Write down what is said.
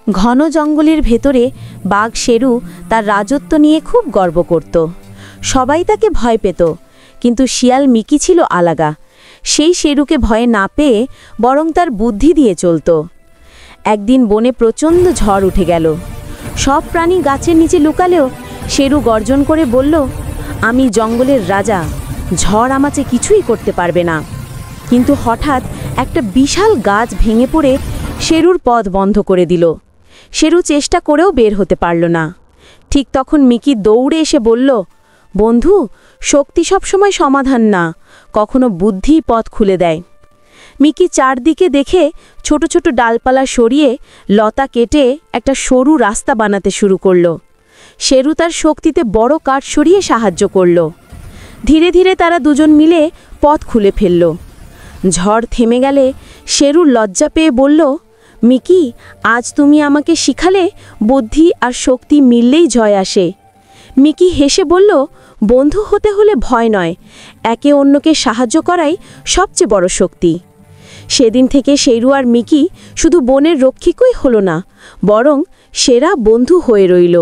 ঘন জঙ্গলের ভেতরে বাঘ শেরু তার রাজত্ব নিয়ে খুব গর্ব করত। সবাই তাকে ভয় পেত, কিন্তু শিয়াল মিকি ছিল আলাদা। সেই শেরুকে ভয়ে না পেয়ে বরং তার বুদ্ধি দিয়ে চলত। একদিন বনে প্রচণ্ড ঝড় উঠে গেল। সব প্রাণী গাছের নিচে লুকালেও শেরু গর্জন করে বলল, আমি জঙ্গলের রাজা, ঝড় আমাকে কিছুই করতে পারবে না। কিন্তু হঠাৎ একটা বিশাল গাছ ভেঙে পড়ে শেরুর পথ বন্ধ করে দিল। শেরু চেষ্টা করেও বের হতে পারল না। ঠিক তখন মিকি দৌড়ে এসে বলল, বন্ধু, শক্তি সবসময় সমাধান না, কখনো বুদ্ধি পথ খুলে দেয়। মিকি চারদিকে দেখে ছোট ছোট ডালপালা সরিয়ে লতা কেটে একটা সরু রাস্তা বানাতে শুরু করল। শেরু তার শক্তিতে বড় কাঠ সরিয়ে সাহায্য করল। ধীরে ধীরে তারা দুজন মিলে পথ খুলে ফেলল। ঝড় থেমে গেলে শেরু লজ্জা পেয়ে বলল, মিকি, আজ তুমি আমাকে শিখালে বুদ্ধি আর শক্তি মিললেই জয় আসে। মিকি হেসে বলল, বন্ধু হতে হলে ভয় নয়, একে অন্যকে সাহায্য করাই সবচেয়ে বড় শক্তি। সেদিন থেকে শেরু আর মিকি শুধু বনের রক্ষিকই হলো না, বরং সেরা বন্ধু হয়ে রইল।